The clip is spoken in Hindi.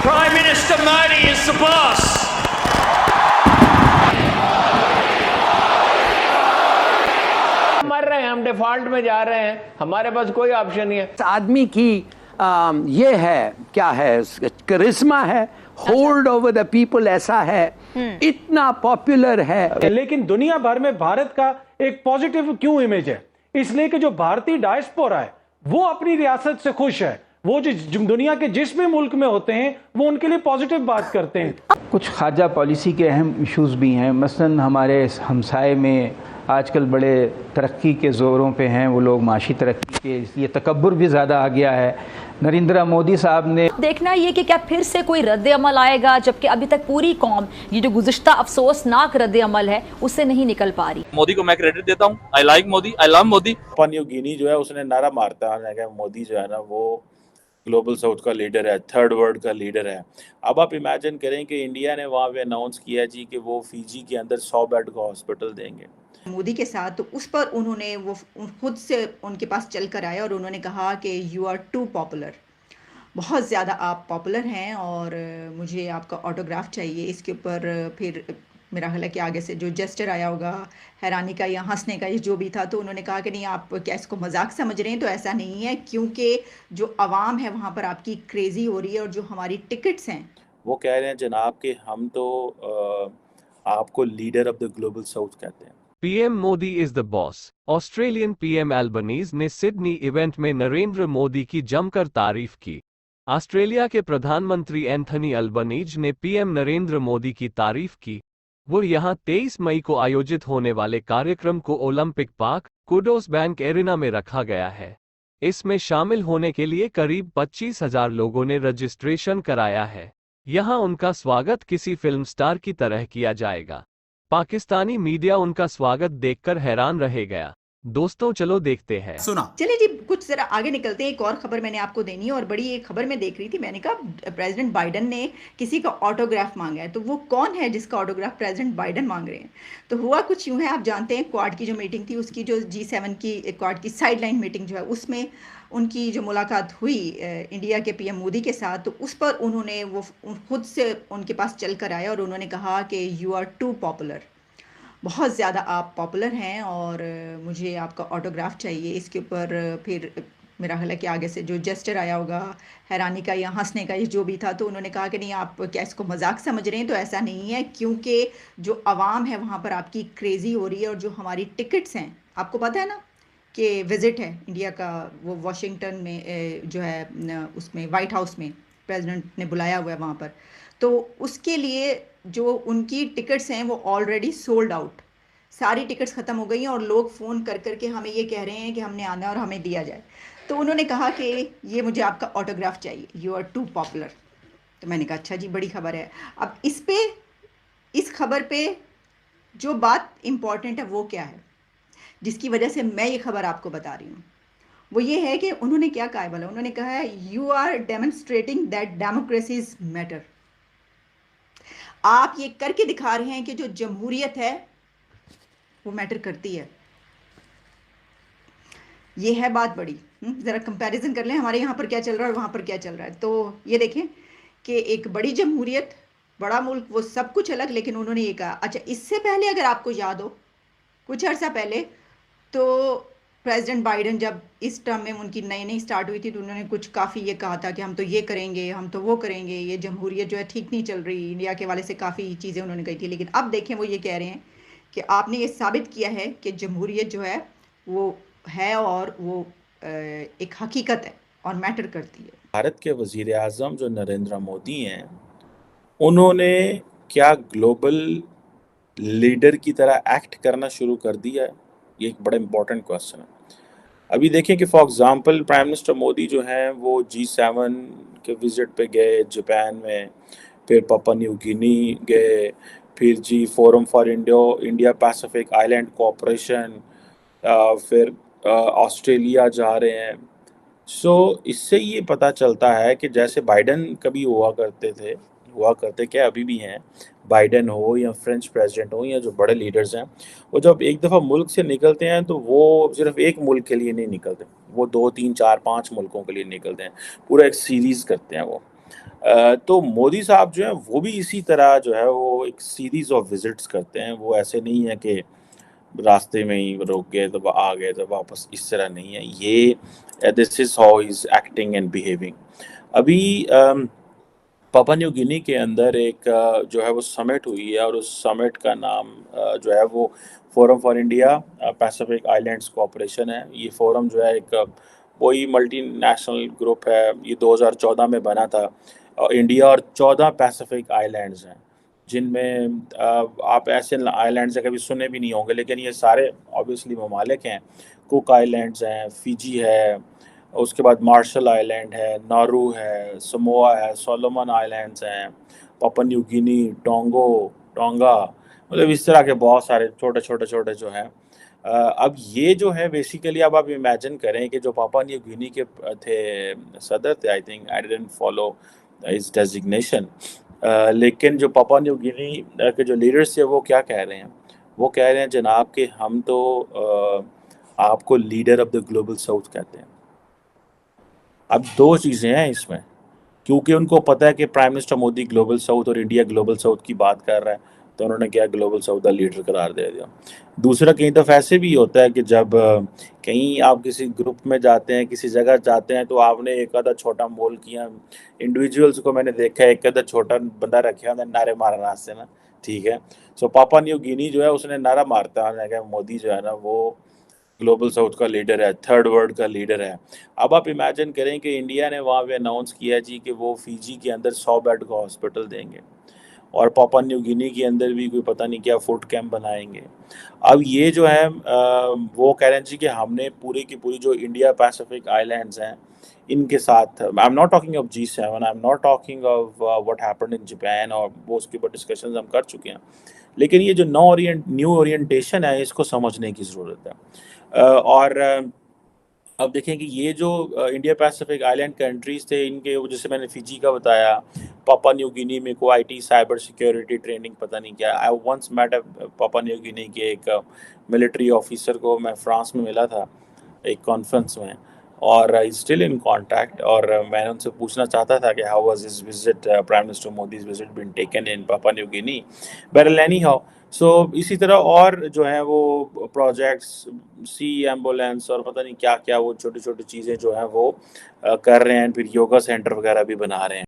Prime Minister Modi is the boss. मर रहे हैं, हम डिफॉल्ट में जा रहे हैं, हमारे पास कोई ऑप्शन नहीं है। इस आदमी की ये है, क्या है, करिश्मा है, होल्ड ओवर द पीपल ऐसा है, इतना पॉपुलर है। लेकिन दुनिया भर में भारत का एक पॉजिटिव क्यों इमेज है? इसलिए कि जो भारतीय डायस्पोरा है वो अपनी रियासत से खुश है। वो जो दुनिया के जिस भी मुल्क में होते हैं वो उनके लिए पॉजिटिव बात करते हैं। कुछ खारजा पॉलिसी के अहम इश्यूज़ भी हैं। मसलन हमारे हमसाए में आजकल बड़े तरक्की के ज़ोरों पे हैं वो लोग, माशी तरक्की के, इसलिए तकब्बुर भी ज़्यादा आ गया है। नरेंद्र मोदी साहब ने देखना ये कि क्या फिर से कोई रद्द अमल आएगा, जबकि अभी तक पूरी कौम ये जो गुज़िश्ता अफसोसनाक रद्द अमल है उससे नहीं निकल पा रही। मोदी को मैं क्रेडिट देता हूँ। I like Modi, I love Modi. Papua New गिनी जो है उसने नारा मारता है मोदी जो है ना वो ग्लोबल साउथ का लीडर है, थर्ड वर्ल्ड का लीडर है। अब आप इमेजिन करें कि इंडिया ने वहाँ पे अनाउंस किया जी कि वो फिजी के अंदर 100 बेड का हॉस्पिटल देंगे मोदी के साथ, तो उस पर उन्होंने वो खुद से उनके पास चल कर आए और उन्होंने कहा कि यू आर टू पॉपुलर, बहुत ज़्यादा आप पॉपुलर हैं और मुझे आपका ऑटोग्राफ चाहिए। इसके ऊपर फिर मेरा ख्याल है कि आगे से जो जेस्चर आया होगा हैरानी का या हंसने का, ये जो भी था, तो उन्होंने कहा कि नहीं आप क्या इसको मजाक समझ रहे हैं, तो ऐसा नहीं है, क्योंकि जो आवाम है वहाँ पर आपकी क्रेज़ी हो रही है और जो हमारी टिकट्स हैं वो कह रहे हैं जनाब कि हम तो आपको leader of the global south कहते हैं। PM Modi is the boss. Australian PM Albanese ने सिडनी इवेंट में नरेंद्र मोदी की जमकर तारीफ की। ऑस्ट्रेलिया के प्रधानमंत्री एंथनी अल्बनीज ने पीएम नरेंद्र मोदी की तारीफ की। वो यहां 23 मई को आयोजित होने वाले कार्यक्रम को Olympic park kudos bank arena में रखा गया है। इसमें शामिल होने के लिए करीब 25,000 लोगों ने रजिस्ट्रेशन कराया है। यहां उनका स्वागत किसी फिल्म स्टार की तरह किया जाएगा। पाकिस्तानी मीडिया उनका स्वागत देखकर हैरान रह गया। दोस्तों चलो देखते हैं। चलिए जी, कुछ जरा आगे निकलते हैं। एक और खबर मैंने आपको देनी है और बड़ी एक खबर मैं देख रही थी, मैंने कहा प्रेसिडेंट बाइडन ने किसी का ऑटोग्राफ मांगा है, तो वो कौन है जिसका ऑटोग्राफ प्रेसिडेंट बाइडन मांग रहे हैं? तो हुआ कुछ यूँ है, आप जानते हैं क्वाड की जो मीटिंग थी, उसकी जो G7 की क्वाड की साइडलाइन मीटिंग जो है, उसमें उनकी जो मुलाकात हुई इंडिया के पीएम मोदी के साथ, तो उस पर उन्होंने वो खुद से उनके पास चल कर आए और उन्होंने कहा कि यू आर टू पॉपुलर, बहुत ज़्यादा आप पॉपुलर हैं और मुझे आपका ऑटोग्राफ चाहिए। इसके ऊपर फिर मेरा ख्याल है कि आगे से जो जेस्चर आया होगा हैरानी का या हंसने का, ये जो भी था, तो उन्होंने कहा कि नहीं आप क्या इसको मजाक समझ रहे हैं, तो ऐसा नहीं है, क्योंकि जो आवाम है वहाँ पर आपकी क्रेज़ी हो रही है और जो हमारी टिकट्स हैं, आपको पता है ना कि विज़िट है इंडिया का, वो वाशिंगटन में जो है उसमें वाइट हाउस में प्रेसिडेंट ने बुलाया हुआ है वहाँ पर, तो उसके लिए जो उनकी टिकट्स हैं वो ऑलरेडी सोल्ड आउट, सारी टिकट्स ख़त्म हो गई हैं और लोग फ़ोन कर कर के हमें ये कह रहे हैं कि हमने आना है और हमें दिया जाए। तो उन्होंने कहा कि ये मुझे आपका ऑटोग्राफ चाहिए, यू आर टू पॉपुलर। तो मैंने कहा अच्छा जी, बड़ी खबर है। अब इस खबर पे जो बात इम्पॉर्टेंट है वो क्या है, जिसकी वजह से मैं ये खबर आपको बता रही हूँ, वो ये है कि उन्होंने क्या कहा है बोला, उन्होंने कहा है you are demonstrating that democracies matter. आप ये करके दिखा रहे हैं कि जो जमहूरियत है वो मैटर करती है। ये है बात बड़ी। ज़रा कंपैरिजन कर लें, हमारे यहाँ पर क्या चल रहा है और वहाँ पर क्या चल रहा है। तो ये देखें कि एक बड़ी जमहूरियत, बड़ा मुल्क, वो सब कुछ अलग, लेकिन उन्होंने ये कहा। अच्छा, इससे पहले अगर आपको याद हो, कुछ अर्सा पहले, तो प्रेसिडेंट बाइडन जब इस टर्म में उनकी नई नई स्टार्ट हुई थी, तो उन्होंने कुछ काफ़ी ये कहा था कि हम तो ये करेंगे, हम तो वो करेंगे, ये जमहूरियत जो है ठीक नहीं चल रही, इंडिया के वाले से काफ़ी चीज़ें उन्होंने कही थी। लेकिन अब देखें वो ये कह रहे हैं कि आपने ये साबित किया है कि जमहूरियत जो है वो है और वो एक हकीकत है और मैटर करती है। भारत के वज़ीर आज़म जो नरेंद्र मोदी हैं, उन्होंने क्या ग्लोबल लीडर की तरह एक्ट करना शुरू कर दिया है? ये एक बड़ा इंपॉर्टेंट क्वेश्चन है। अभी देखें कि for example prime minister Modi जो हैं वो G7 के विज़िट पे गए जापान में, फिर पापुआ न्यू गिनी गए, फिर जी forum for India Pacific island cooperation, फिर ऑस्ट्रेलिया जा रहे हैं। सो इससे ये पता चलता है कि जैसे बाइडन कभी हुआ करते क्या अभी भी हैं, बाइडन हो या फ्रेंच प्रेसिडेंट हो या जो बड़े लीडर्स हैं, वो जब एक दफ़ा मुल्क से निकलते हैं तो वो सिर्फ एक मुल्क के लिए नहीं निकलते, वो 2, 3, 4, 5 मुल्कों के लिए निकलते हैं, पूरा एक सीरीज़ करते हैं वो। तो मोदी साहब जो है वो भी इसी तरह जो है वो एक सीरीज ऑफ विजिट्स करते हैं। वो ऐसे नहीं है कि रास्ते में ही रोक गए तो आ गए तो वापस, इस तरह नहीं है ये। This is how he is acting and behaving. अभी पापा न्यू गिनी के अंदर एक जो है वो समिट हुई है, और उस समिट का नाम जो है वो forum for India Pacific islands cooperation है। ये फोरम जो है एक वही मल्टीनेशनल ग्रुप है। ये 2014 में बना था। इंडिया और 14 पैसिफिक आइलैंड्स हैं, जिनमें आप ऐसे आइलैंड्स कभी सुने भी नहीं होंगे, लेकिन ये सारे ऑब्वियसली ममालिक हैं। कुक आइलैंड्स हैं, फिजी है, उसके बाद मार्शल आइलैंड है, नारू है, समोआ है, सोलोमन आइलैंड्स हैं, पापुआ न्यू गिनी, टोंगा, मतलब इस तरह के बहुत सारे छोटे छोटे छोटे जो हैं। अब ये जो है बेसिकली, अब आप इमेजिन करें कि जो पापुआ न्यू गिनी के थे सदर थे, I think I didn't follow इस डेजिग्नेशन, लेकिन जो पापुआ न्यू गिनी के जो लीडर्स थे वो क्या कह रहे हैं? वो कह रहे हैं जनाब कि हम तो आपको leader of the global south कहते हैं। अब दो चीज़ें हैं इसमें, क्योंकि उनको पता है कि prime minister Modi global south और इंडिया ग्लोबल साउथ की बात कर रहा है, तो उन्होंने क्या ग्लोबल साउथ का लीडर करार दे दिया। दूसरा, कहीं दफ़ा ऐसे भी होता है कि जब कहीं आप किसी ग्रुप में जाते हैं, किसी जगह जाते हैं, तो आपने एक आधा छोटा मोल किया, इंडिविजुअल्स को मैंने देखा है एक आधा छोटा बंदा रखे होता नारे मारना रास्ते में, ठीक है। सो पापुआ न्यू गिनी जो है उसने नारा मारता है, मोदी जो है ना वो ग्लोबल साउथ का लीडर है, थर्ड वर्ल्ड का लीडर है। अब आप इमेजिन करें कि इंडिया ने वहाँ पे अनाउंस किया जी कि वो फिजी के अंदर 100 बेड का हॉस्पिटल देंगे, और पापुआ न्यू गिनी के अंदर भी कोई पता नहीं क्या फूड कैंप बनाएंगे। अब ये जो है वो कह रहे हैं जी कि हमने पूरी की पूरी जो इंडिया पैसिफिक आइलैंड्स हैं इनके साथ, I am not talking of G7, I am not talking of what happened in Japan, और वो उसके ऊपर डिस्कशंस हम कर चुके हैं, लेकिन ये जो न्यू ओरिएंटेशन है इसको समझने की ज़रूरत है। और अब देखें कि ये जो इंडिया पैसिफिक आइलैंड कंट्रीज़ थे, इनके जैसे मैंने फिजी का बताया, पापुआ न्यू गिनी में को IT साइबर सिक्योरिटी ट्रेनिंग पता नहीं क्या। I once met Papua New Guinea के एक मिलिट्री ऑफिसर को, मैं फ्रांस में मिला था एक कॉन्फ्रेंस में, और आई स्टिल इन कांटेक्ट, और मैंने उनसे पूछना चाहता था कि how was his visit, prime minister Modi's visit been taken in Papua New Guinea. बहरहाल एनी हाउ, सो इसी तरह और जो है वो प्रोजेक्ट्स, सी एम्बुलेंस और पता नहीं क्या क्या, वो छोटी छोटी चीज़ें जो हैं वो कर रहे हैं, फिर योगा सेंटर वगैरह भी बना रहे हैं।